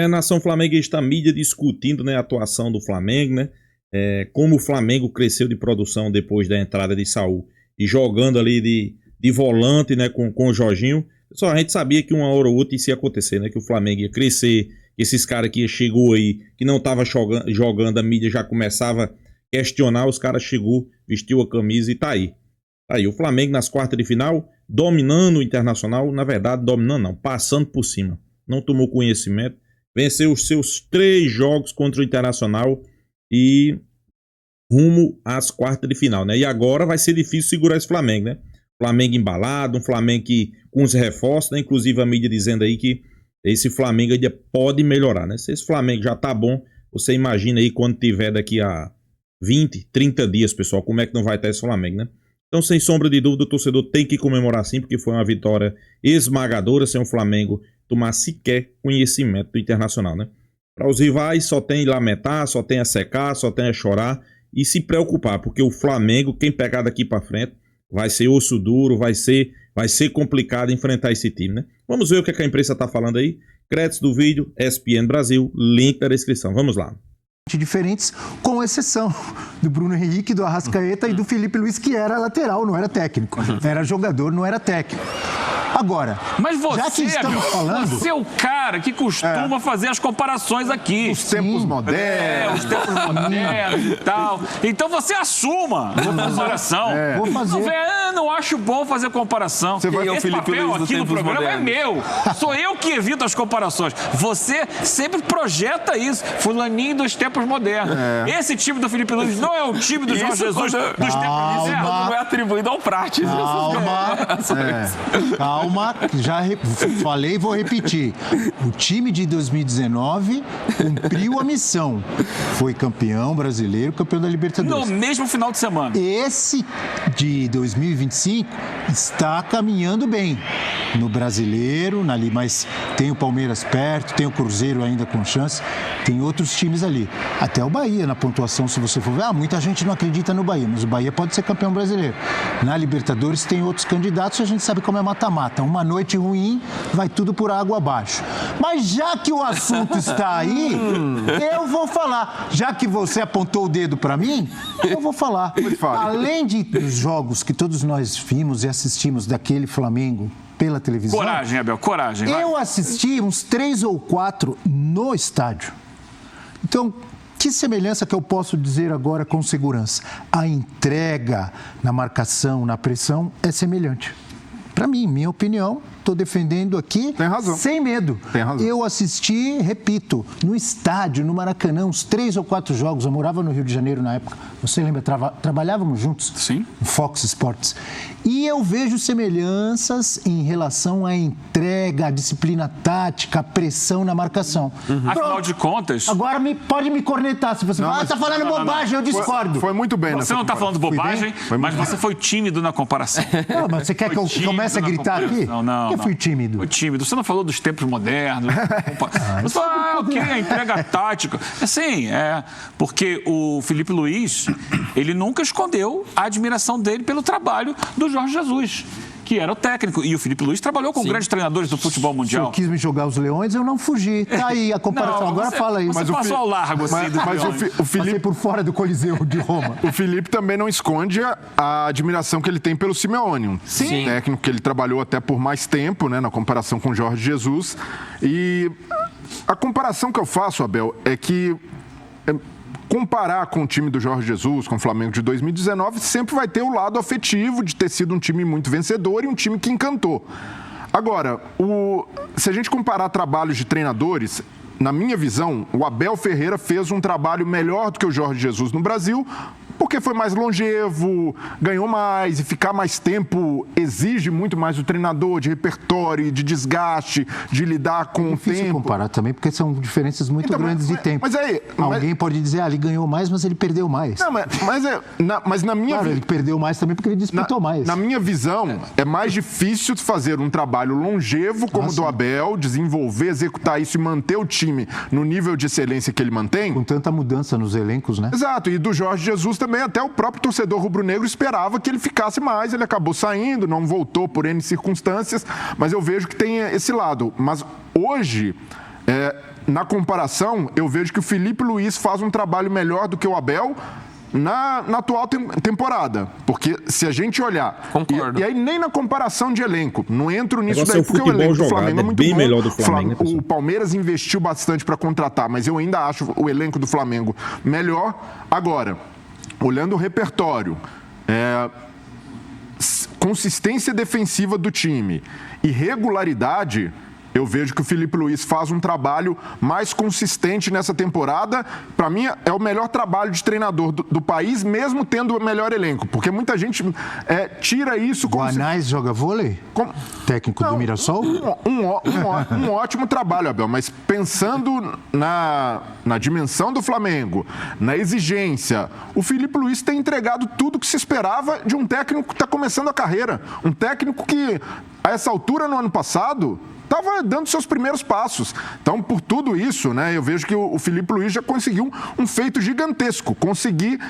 Nação flamenguista, a mídia discutindo, né, a atuação do Flamengo, né? Como o Flamengo cresceu de produção depois da entrada de Saúl e jogando ali de volante, né, com o Jorginho. Só a gente sabia que uma hora ou outra isso ia acontecer, né? Que o Flamengo ia crescer, esses caras que chegou aí, que não tava jogando, a mídia já começava a questionar, os caras chegou, vestiu a camisa e tá aí. Tá aí, o Flamengo nas quartas de final, dominando o Internacional, na verdade, dominando não, passando por cima. Não tomou conhecimento, venceu os seus 3 jogos contra o Internacional e rumo às quartas de final, né? E agora vai ser difícil segurar esse Flamengo, né? Flamengo embalado, um Flamengo que com os reforços, né? Inclusive a mídia dizendo aí que esse Flamengo ainda pode melhorar, né? Se esse Flamengo já tá bom, você imagina aí quando tiver daqui a 20, 30 dias, pessoal, como é que não vai estar esse Flamengo, né? Então, sem sombra de dúvida, o torcedor tem que comemorar sim, porque foi uma vitória esmagadora sem o Flamengo tomar sequer conhecimento do Internacional, né? Para os rivais só tem lamentar, só tem a secar, só tem a chorar e se preocupar, porque o Flamengo, quem pegar daqui para frente, vai ser osso duro, vai ser complicado enfrentar esse time, né? Vamos ver o que a imprensa tá falando aí. Créditos do vídeo, ESPN Brasil, link na descrição. Vamos lá. Diferentes, com exceção do Bruno Henrique, do Arrascaeta e do Felipe Luiz, que era lateral, não era técnico. Era jogador, não era técnico. Agora, mas você, já que estamos falando... Você é o cara que costuma fazer as comparações aqui. Os tempos modernos. Os tempos modernos e tal. Então você assuma a comparação. Vou fazer. Não acho bom fazer comparação. Esse papel aqui no programa é meu. Sou eu que evito as comparações. Você sempre projeta isso. Fulaninho dos tempos modernos. Esse time do Felipe Luiz não é o time do Jorge Jesus dos tempos modernos. Não é atribuído ao Prates. Calma, já falei e vou repetir. O time de 2019 cumpriu a missão. Foi campeão brasileiro, campeão da Libertadores. No mesmo final de semana. Esse de 2025 está caminhando bem. No brasileiro, mas tem o Palmeiras perto, tem o Cruzeiro ainda com chance, tem outros times ali. Até o Bahia na pontuação, se você for ver. Muita gente não acredita no Bahia, mas o Bahia pode ser campeão brasileiro. Na Libertadores tem outros candidatos, a gente sabe como é mata-mata. Uma noite ruim, vai tudo por água abaixo. Mas já que o assunto está aí, eu vou falar. Já que você apontou o dedo para mim, eu vou falar. Além dos jogos que todos nós vimos e assistimos daquele Flamengo pela televisão... Coragem, Abel, coragem. Eu assisti uns 3 ou 4 no estádio. Então... Que semelhança que eu posso dizer agora com segurança? A entrega na marcação, na pressão, é semelhante. Para mim, minha opinião, estou defendendo aqui sem medo. Tem razão. Eu assisti, repito, no estádio, no Maracanã, uns 3 ou 4 jogos. Eu morava no Rio de Janeiro na época. Você lembra? Trabalhávamos juntos. Sim. No Fox Sports. E eu vejo semelhanças em relação à entrega, à disciplina tática, à pressão na marcação. Afinal de contas... Agora pode me cornetar se você falar, tá falando bobagem, eu discordo. Foi muito bem. Você não está falando bobagem, mas você foi tímido na comparação. Não, mas você quer que eu comece a gritar aqui? Não. Eu fui tímido. Foi tímido. Você não falou dos tempos modernos. Você falou, ok, a entrega tática. Assim, porque o Felipe Luiz, ele nunca escondeu a admiração dele pelo trabalho do Jorge Jesus, que era o técnico. E o Felipe Luiz trabalhou com grandes treinadores do futebol mundial. Se eu quis me jogar os leões, eu não fugi. Tá aí a comparação. Não, agora fala isso. Você passou ao largo, assim, mas o Felipe... Passei por fora do Coliseu de Roma. O Felipe também não esconde a admiração que ele tem pelo Simeone. Um técnico que ele trabalhou até por mais tempo, né, na comparação com o Jorge Jesus. E a comparação que eu faço, Abel, é que... comparar com o time do Jorge Jesus, com o Flamengo de 2019, sempre vai ter o lado afetivo de ter sido um time muito vencedor e um time que encantou. Agora, se a gente comparar trabalhos de treinadores, na minha visão, o Abel Ferreira fez um trabalho melhor do que o Jorge Jesus no Brasil, porque foi mais longevo, ganhou mais e ficar mais tempo exige muito mais do treinador, de repertório, de desgaste, de lidar com o tempo. É difícil comparar também, porque são diferenças muito grandes de tempo. Alguém pode dizer, ele ganhou mais, mas ele perdeu mais. Não, mas na minha... Claro, ele perdeu mais também porque ele disputou mais. Na minha visão, é mais difícil fazer um trabalho longevo como o do Abel, desenvolver, executar isso e manter o time no nível de excelência que ele mantém. Com tanta mudança nos elencos, né? Exato, e do Jorge Jesus também, até o próprio torcedor rubro-negro esperava que ele ficasse mais, ele acabou saindo, não voltou por N circunstâncias, mas eu vejo que tem esse lado. Mas hoje, na comparação, eu vejo que o Filipe Luís faz um trabalho melhor do que o Abel na atual temporada. Porque se a gente olhar... Concordo. E aí nem na comparação de elenco. Não entro nisso daí, porque o elenco do Flamengo é muito bem bom. melhor do Flamengo. O Palmeiras investiu bastante para contratar, mas eu ainda acho o elenco do Flamengo melhor. Agora, olhando o repertório, consistência defensiva do time e regularidade... Eu vejo que o Filipe Luís faz um trabalho mais consistente nessa temporada. Para mim, é o melhor trabalho de treinador do país, mesmo tendo o melhor elenco. Porque muita gente tira isso como... O Anais joga vôlei? Técnico do Mirassol? Um ótimo trabalho, Abel. Mas pensando na dimensão do Flamengo, na exigência, o Filipe Luís tem entregado tudo que se esperava de um técnico que está começando a carreira. Um técnico que, a essa altura, no ano passado... estava dando seus primeiros passos. Então, por tudo isso, né, eu vejo que o Filipe Luís já conseguiu um feito gigantesco. Conseguir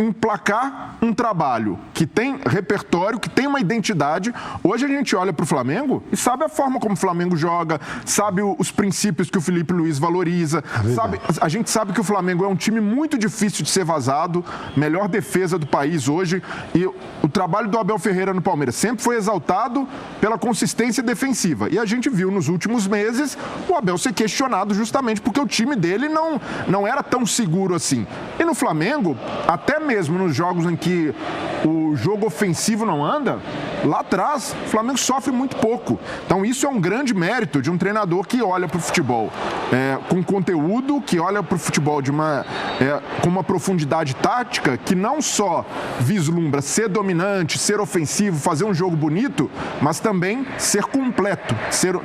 emplacar um trabalho que tem repertório, que tem uma identidade. Hoje a gente olha para o Flamengo e sabe a forma como o Flamengo joga, sabe os princípios que o Filipe Luís valoriza. A gente sabe que o Flamengo é um time muito difícil de ser vazado, melhor defesa do país hoje. E o trabalho do Abel Ferreira no Palmeiras sempre foi exaltado pela consistência defensiva. E a gente viu nos últimos meses o Abel ser questionado justamente porque o time dele não era tão seguro assim. E no Flamengo, até mesmo nos jogos em que o jogo ofensivo não anda, lá atrás o Flamengo sofre muito pouco. Então isso é um grande mérito de um treinador que olha para o futebol com conteúdo, que olha para o futebol com uma profundidade tática, que não só vislumbra ser dominante, ser ofensivo, fazer um jogo bonito, mas também ser completo,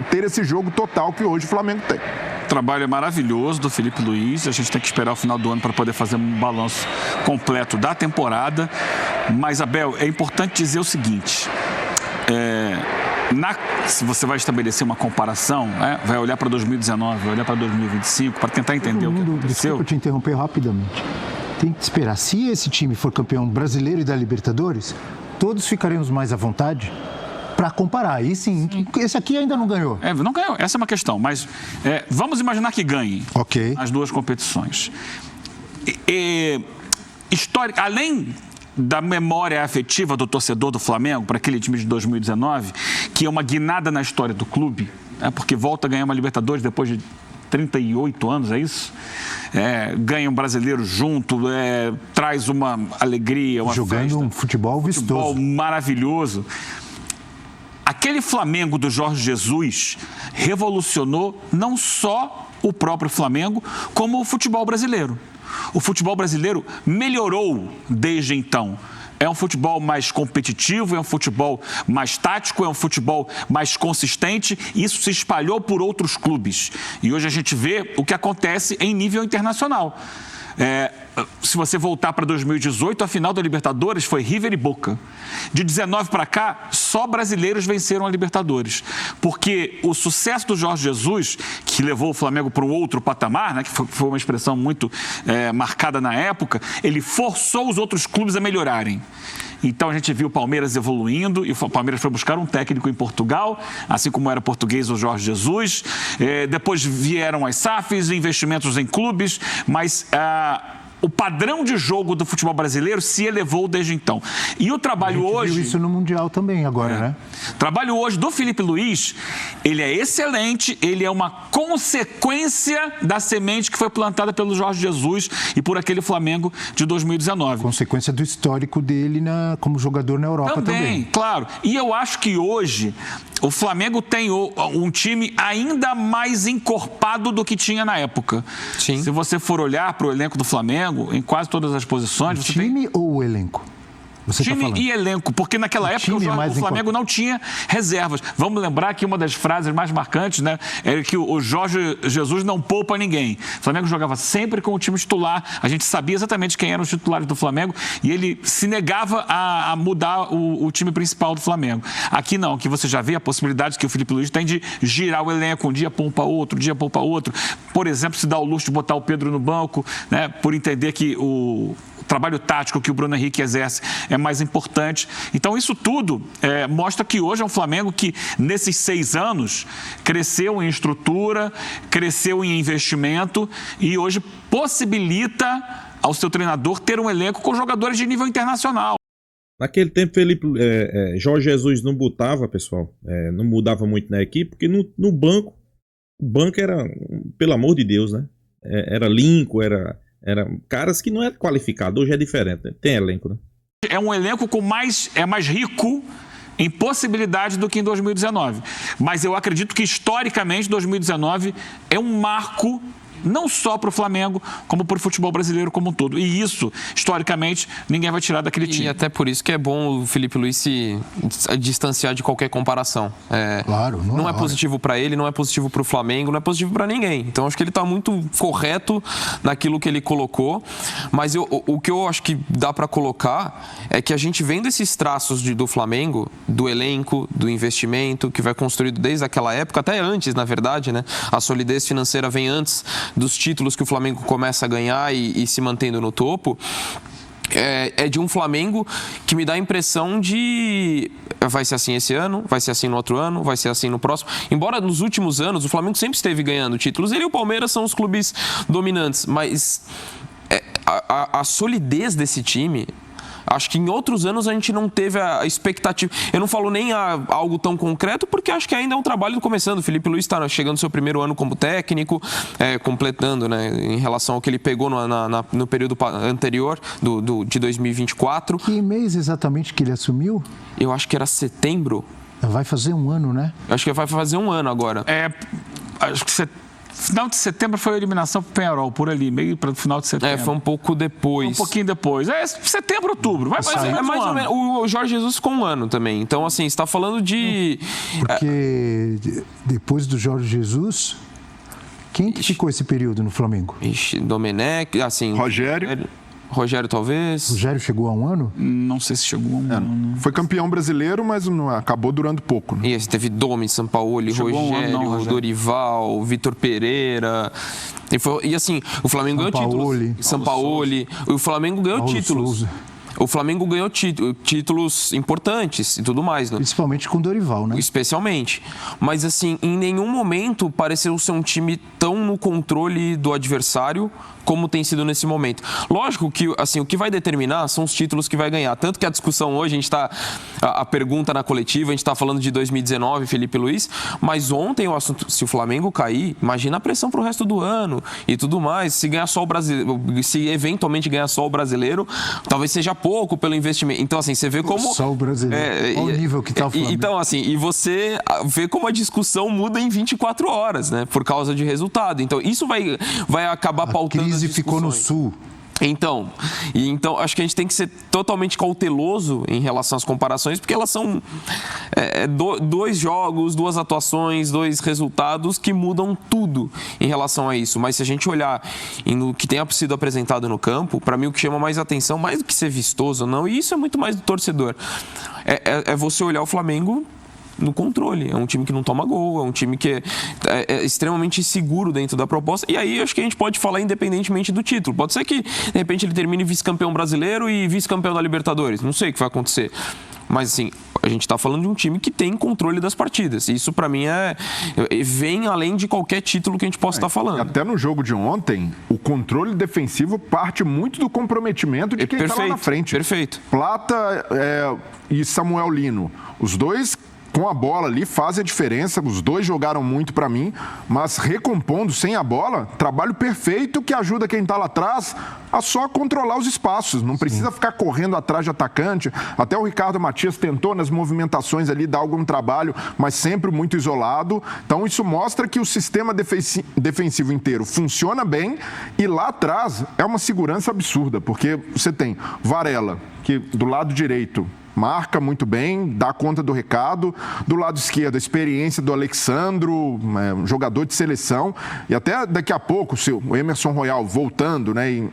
ter esse jogo total que hoje o Flamengo tem. O trabalho é maravilhoso do Filipe Luís. A gente tem que esperar o final do ano para poder fazer um balanço completo da temporada. Mas, Abel, é importante dizer o seguinte: se você vai estabelecer uma comparação, vai olhar para 2019, vai olhar para 2025, para tentar entender o que aconteceu. Desculpa te interromper rapidamente. Tem que esperar. Se esse time for campeão brasileiro e da Libertadores, todos ficaremos mais à vontade para comparar. E sim, esse aqui ainda não ganhou. Não ganhou, essa é uma questão. Mas vamos imaginar que ganhe as duas competições. Além da memória afetiva do torcedor do Flamengo para aquele time de 2019, que é uma guinada na história do clube, porque volta a ganhar uma Libertadores depois de 38 anos, é isso? Ganha um brasileiro junto, traz uma alegria, uma jogando festa. Um futebol vistoso. Futebol maravilhoso. Aquele Flamengo do Jorge Jesus revolucionou não só o próprio Flamengo, como o futebol brasileiro. O futebol brasileiro melhorou desde então. É um futebol mais competitivo, é um futebol mais tático, é um futebol mais consistente. E isso se espalhou por outros clubes. E hoje a gente vê o que acontece em nível internacional. Se você voltar para 2018, a final da Libertadores foi River e Boca. De 19 para cá, só brasileiros venceram a Libertadores. Porque o sucesso do Jorge Jesus, que levou o Flamengo para um outro patamar, né, que foi uma expressão muito marcada na época, ele forçou os outros clubes a melhorarem. Então a gente viu o Palmeiras evoluindo, e o Palmeiras foi buscar um técnico em Portugal, assim como era português o Jorge Jesus. Depois vieram as SAFs, investimentos em clubes, mas o padrão de jogo do futebol brasileiro se elevou desde então. E o trabalho hoje... viu isso no Mundial também agora, né? O trabalho hoje do Filipe Luís, ele é excelente, ele é uma consequência da semente que foi plantada pelo Jorge Jesus e por aquele Flamengo de 2019. Consequência do histórico dele como jogador na Europa também. Claro. E eu acho que hoje o Flamengo tem um time ainda mais encorpado do que tinha na época. Sim. Se você for olhar para o elenco do Flamengo, em quase todas as posições... O time ou o elenco? Time e elenco, porque naquela época o Flamengo não tinha reservas. Vamos lembrar que uma das frases mais marcantes, né, era que o Jorge Jesus não poupa ninguém. O Flamengo jogava sempre com o time titular, a gente sabia exatamente quem eram os titulares do Flamengo e ele se negava a mudar o time principal do Flamengo. Aqui não, aqui você já vê a possibilidade que o Filipe Luís tem de girar o elenco, um dia poupa outro, dia poupa outro. Por exemplo, se dá o luxo de botar o Pedro no banco, né, por entender que o trabalho tático que o Bruno Henrique exerce é mais importante. Então, isso tudo mostra que hoje é um Flamengo que, nesses 6 anos, cresceu em estrutura, cresceu em investimento e hoje possibilita ao seu treinador ter um elenco com jogadores de nível internacional. Naquele tempo, Jorge Jesus não botava, pessoal, não mudava muito na equipe, porque no banco, o banco era, pelo amor de Deus, né? Era Lincoln, era caras que não eram qualificados. Hoje é diferente, né? Tem elenco, né? É um elenco mais rico em possibilidade do que em 2019. Mas eu acredito que, historicamente, 2019 é um marco não só para o Flamengo, como para o futebol brasileiro como um todo. E isso, historicamente, ninguém vai tirar daquele time. E até por isso que é bom o Felipe Luiz se distanciar de qualquer comparação. Claro, não é positivo para ele, não é positivo para o Flamengo, não é positivo para ninguém. Então, acho que ele está muito correto naquilo que ele colocou. Mas o que eu acho que dá para colocar é que a gente vendo esses traços do Flamengo, do elenco, do investimento, que vai construído desde aquela época, até antes, na verdade, né? A solidez financeira vem antes dos títulos que o Flamengo começa a ganhar e se mantendo no topo. É de um Flamengo que me dá a impressão de vai ser assim esse ano, vai ser assim no outro ano, vai ser assim no próximo. Embora nos últimos anos o Flamengo sempre esteve ganhando títulos, ele e o Palmeiras são os clubes dominantes, mas a solidez desse time, acho que em outros anos a gente não teve a expectativa. Eu não falo nem algo tão concreto, porque acho que ainda é um trabalho começando. O Felipe Luiz está chegando no seu primeiro ano como técnico, completando, né, em relação ao que ele pegou no período anterior de 2024. Que mês exatamente que ele assumiu? Eu acho que era setembro. Vai fazer um ano, né? Acho que vai fazer um ano agora. Acho que final de setembro foi a eliminação para o Penharol, por ali, meio para o final de setembro. Foi um pouco depois. Um pouquinho depois. Setembro, outubro. Vai mais ou menos. O Jorge Jesus ficou um ano também. Então, assim, você está falando de... Porque depois do Jorge Jesus, quem que ficou esse período no Flamengo? Domenech, assim... Rogério, talvez. Rogério chegou a um ano? Não sei se chegou a um ano. Foi campeão brasileiro, mas acabou durando pouco. Né? E esse teve Domi, Sampaoli, Rogério, Dorival, Vitor Pereira. E assim, o Flamengo ganhou títulos. Sampaoli. O Flamengo ganhou títulos. Souza. O Flamengo ganhou títulos importantes e tudo mais, né? Principalmente com o Dorival, né? Especialmente. Mas, assim, em nenhum momento pareceu ser um time tão no controle do adversário como tem sido nesse momento. Lógico que, assim, o que vai determinar são os títulos que vai ganhar. Tanto que a discussão hoje, a pergunta na coletiva, a gente está falando de 2019, Felipe Luiz, mas ontem o assunto, se o Flamengo cair, imagina a pressão para o resto do ano e tudo mais. Se ganhar só o brasileiro, se eventualmente ganhar só o brasileiro, talvez seja pouco pelo investimento. Então, assim, você vê como... Só o brasileiro. Olha o nível que está o Flamengo. Então, assim, e você vê como a discussão muda em 24 horas, né? Por causa de resultado. Então, isso vai acabar pautando. A crise ficou no Sul. Então, acho que a gente tem que ser totalmente cauteloso em relação às comparações, porque elas são dois jogos, 2 atuações, 2 resultados que mudam tudo em relação a isso. Mas se a gente olhar no que tenha sido apresentado no campo, para mim o que chama mais atenção, mais do que ser vistoso ou não, e isso é muito mais do torcedor, é você olhar o Flamengo no controle. É um time que não toma gol, é um time que é extremamente seguro dentro da proposta. E aí acho que a gente pode falar independentemente do título. Pode ser que, de repente, ele termine vice-campeão brasileiro e vice-campeão da Libertadores. Não sei o que vai acontecer. Mas, assim, a gente está falando de um time que tem controle das partidas. Isso, para mim, vem além de qualquer título que a gente possa estar falando. Até no jogo de ontem, o controle defensivo parte muito do comprometimento de quem está lá na frente. Perfeito. Plata e Samuel Lino. Os dois com a bola ali fazem a diferença, os dois jogaram muito para mim, mas recompondo sem a bola, trabalho perfeito que ajuda quem está lá atrás a só controlar os espaços, não precisa ficar correndo atrás de atacante. Até o Ricardo Matias tentou nas movimentações ali dar algum trabalho, mas sempre muito isolado. Então isso mostra que o sistema defensivo inteiro funciona bem e lá atrás é uma segurança absurda, porque você tem Varela, que do lado direito marca muito bem, dá conta do recado. Do lado esquerdo, a experiência do Alexandro, um jogador de seleção. E até daqui a pouco, o Emerson Royal voltando, né,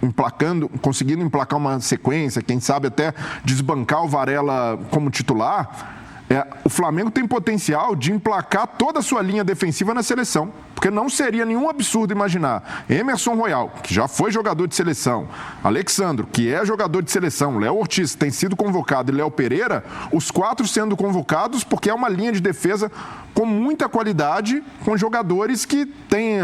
conseguindo emplacar uma sequência, quem sabe até desbancar o Varela como titular. o Flamengo tem potencial de emplacar toda a sua linha defensiva na seleção. Porque não seria nenhum absurdo imaginar Emerson Royal, que já foi jogador de seleção, Alexandro, que é jogador de seleção, Léo Ortiz tem sido convocado e Léo Pereira, os 4 sendo convocados, porque é uma linha de defesa com muita qualidade, com jogadores que têm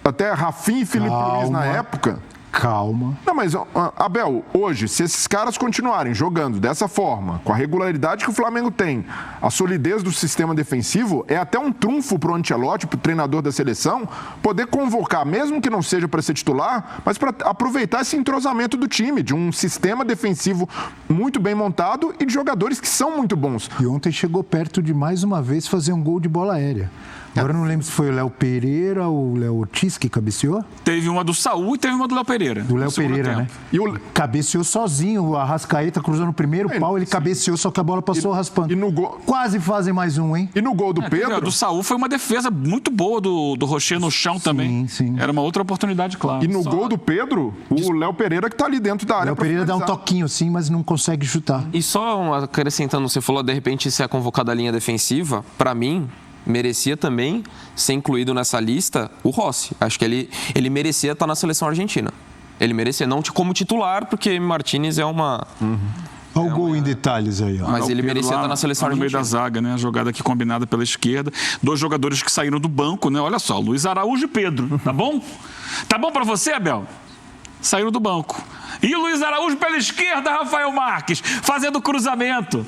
até Rafinha e Felipe Luiz na época. Calma. Não, mas, Abel, hoje, se esses caras continuarem jogando dessa forma, com a regularidade que o Flamengo tem, a solidez do sistema defensivo, é até um trunfo pro Ancelotti, pro treinador da seleção, poder convocar, mesmo que não seja para ser titular, mas para aproveitar esse entrosamento do time, de um sistema defensivo muito bem montado e de jogadores que são muito bons. E ontem chegou perto de, mais uma vez, fazer um gol de bola aérea. Agora eu não lembro se foi o Léo Pereira ou o Léo Ortiz que cabeceou. Teve uma do Saúl e teve uma do Léo Pereira. Do Léo Pereira, né? E o... Cabeceou sozinho, o Arrascaeta cruzando o primeiro pau, ele cabeceou, só que a bola passou raspando. E no gol... Quase fazem mais um, hein? E no gol do Pedro... A do Saúl foi uma defesa muito boa do Rocher no chão também. Sim. Era uma outra oportunidade, claro. E no gol do Pedro, o Léo Pereira que tá ali dentro da área. O Léo Pereira dá um toquinho sim, mas não consegue chutar. E só acrescentando, você falou de repente ser convocado a linha defensiva, para mim merecia também ser incluído nessa lista o Rossi. Acho que ele merecia estar na seleção argentina. Ele merecia, não como titular, porque Martínez é uma... Olha o gol em detalhes aí, ó. Mas ele merecia estar na seleção no meio argentina. da zaga, né? A jogada aqui combinada pela esquerda. 2 jogadores que saíram do banco, né? Olha só, Luiz Araújo e Pedro. Tá bom? Tá bom pra você, Abel? Saíram do banco. E o Luiz Araújo pela esquerda, Rafael Marques, fazendo cruzamento.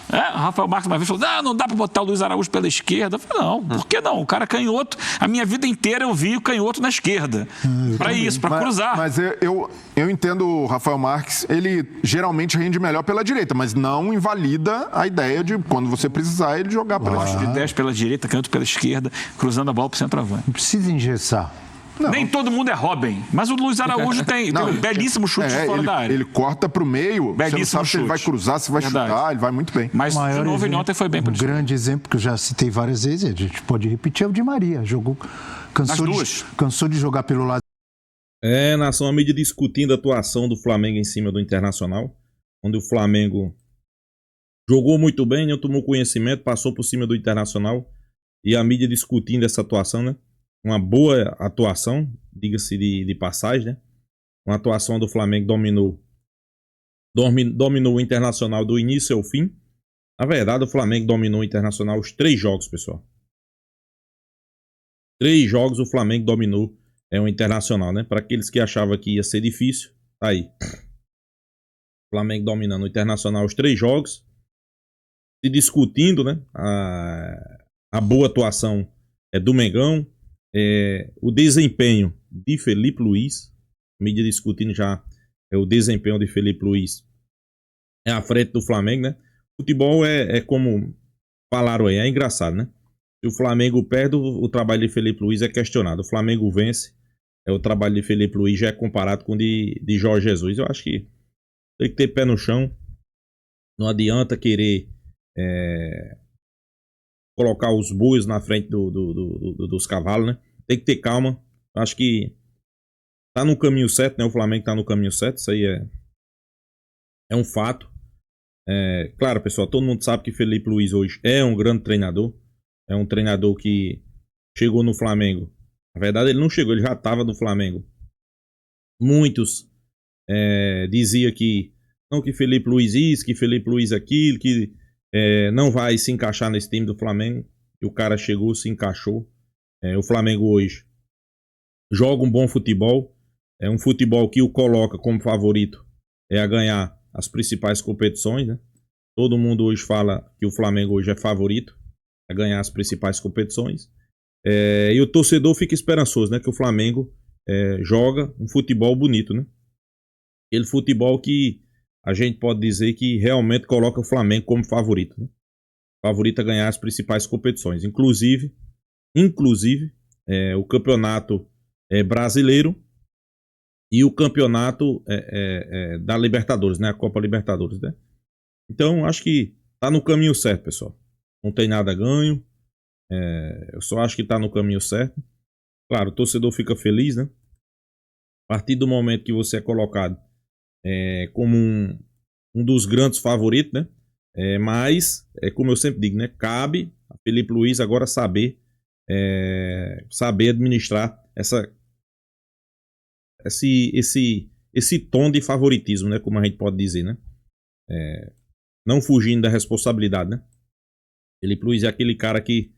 O Rafael Marques uma vez falou, não dá pra botar o Luiz Araújo pela esquerda. Eu falei, não, por que não? O cara canhoto, a minha vida inteira eu vi o canhoto na esquerda. Pra isso, pra cruzar. Mas eu entendo o Rafael Marques, ele geralmente rende melhor pela direita, mas não invalida a ideia de, quando você precisar, ele jogar pela Gosto de 10 pela direita, canhoto pela esquerda, cruzando a bola pro centroavante. Não precisa engessar. Não. Nem todo mundo é Robin, mas o Luiz Araújo tem um belíssimo chute fora da área. Ele corta pro meio, você não sabe se ele vai cruzar, se vai chutar, ele vai muito bem. Mas de novo, ele ontem foi bem por isso. Um grande exemplo que eu já citei várias vezes, a gente pode repetir, é o Di Maria. Cansou de jogar pelo lado. Nação, a mídia discutindo a atuação do Flamengo em cima do Internacional, onde o Flamengo jogou muito bem, não tomou conhecimento, passou por cima do Internacional, e a mídia discutindo essa atuação, né? Uma boa atuação, diga-se de passagem, né? Uma atuação do Flamengo dominou o Internacional do início ao fim. Na verdade, o Flamengo dominou o Internacional os 3 jogos, pessoal. 3 jogos o Flamengo dominou o Internacional, né? Para aqueles que achavam que ia ser difícil, tá aí. O Flamengo dominando o Internacional os 3 jogos. Se discutindo, né? A boa atuação do Mengão. O desempenho de Felipe Luiz, mídia discutindo já o desempenho de Felipe Luiz à frente do Flamengo, né? Futebol é como falaram aí, é engraçado, né? Se o Flamengo perde, o trabalho de Felipe Luiz é questionado. O Flamengo vence, o trabalho de Felipe Luiz já é comparado com o de Jorge Jesus. Eu acho que tem que ter pé no chão, não adianta querer colocar os bois na frente dos cavalos, né? Tem que ter calma. Acho que tá no caminho certo, né? O Flamengo tá no caminho certo. Isso aí é um fato. Claro, pessoal, todo mundo sabe que Felipe Luiz hoje é um grande treinador. É um treinador que chegou no Flamengo. Na verdade, ele não chegou, ele já estava no Flamengo. Muitos diziam que não, que Felipe Luiz isso, que Felipe Luiz aquilo, que não vai se encaixar nesse time do Flamengo. E o cara chegou, se encaixou. O Flamengo hoje joga um bom futebol. É um futebol que o coloca como favorito a ganhar as principais competições, né? Todo mundo hoje fala que o Flamengo hoje é favorito a ganhar as principais competições. E o torcedor fica esperançoso, né? Que o Flamengo joga um futebol bonito, né? Aquele futebol que a gente pode dizer que realmente coloca o Flamengo como favorito, né? Favorito a ganhar as principais competições. Inclusive o campeonato brasileiro e o campeonato da Libertadores, né? A Copa Libertadores, né? Então, acho que tá no caminho certo, pessoal. Não tem nada ganho. Eu só acho que tá no caminho certo. Claro, o torcedor fica feliz, né? A partir do momento que você é colocado como um dos grandes favoritos, né? Mas, como eu sempre digo, né? Cabe a Felipe Luiz agora saber administrar esse tom de favoritismo, né? Como a gente pode dizer, né? Não fugindo da responsabilidade, né? Felipe Luiz é aquele cara que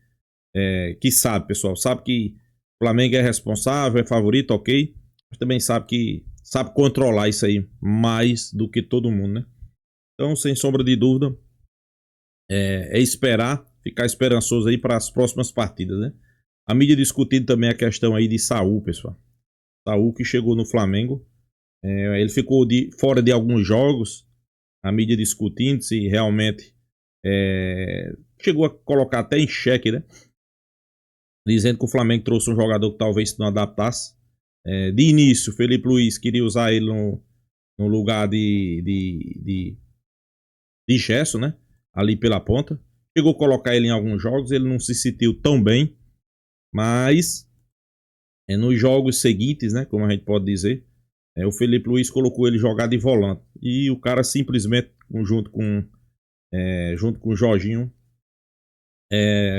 sabe, pessoal. Sabe que o Flamengo é responsável, é favorito, ok. Mas também sabe controlar isso aí mais do que todo mundo, né? Então, sem sombra de dúvida, esperar, ficar esperançoso aí para as próximas partidas, né? A mídia discutindo também a questão aí de Saul, pessoal. Saul que chegou no Flamengo. Ele ficou fora de alguns jogos. A mídia discutindo se realmente chegou a colocar até em xeque, né? Dizendo que o Flamengo trouxe um jogador que talvez não adaptasse. De início, o Felipe Luiz queria usar ele no lugar de Gerson, né? Ali pela ponta. Chegou a colocar ele em alguns jogos, ele não se sentiu tão bem. Mas nos jogos seguintes, né? Como a gente pode dizer, o Felipe Luiz colocou ele jogar de volante. E o cara simplesmente, junto com o Jorginho,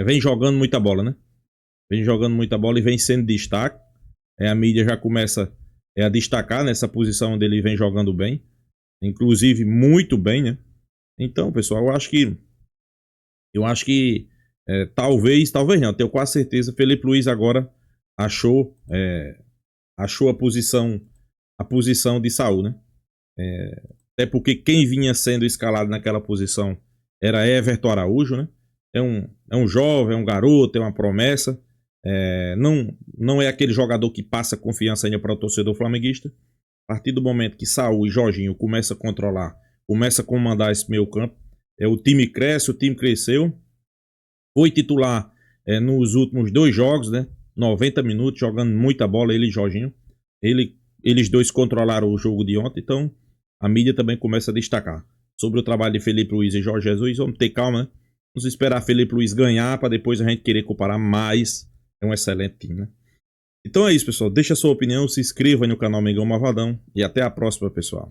vem jogando muita bola, né? Vem jogando muita bola e vem sendo destaque. A mídia já começa a destacar nessa posição onde ele vem jogando bem. Inclusive, muito bem, né? Então, pessoal, eu acho que talvez não, tenho quase certeza, Felipe Luiz agora achou a posição de Saul, né? Até porque quem vinha sendo escalado naquela posição era Everton Araújo, né? É um jovem, é um garoto, é uma promessa. Não é aquele jogador que passa confiança ainda para o torcedor flamenguista. A partir do momento que Saul e Jorginho começam a controlar, começam a comandar esse meio campo, o time cresce, o time cresceu. Foi titular nos últimos 2 jogos, né? 90 minutos, jogando muita bola, ele e Jorginho. Eles dois controlaram o jogo de ontem, então a mídia também começa a destacar. Sobre o trabalho de Felipe Luiz e Jorge Jesus, vamos ter calma, né? Vamos esperar Felipe Luiz ganhar para depois a gente querer comparar mais. É um excelente time, né? Então é isso, pessoal. Deixa a sua opinião, se inscreva aí no canal Mengão Malvadão e até a próxima, pessoal.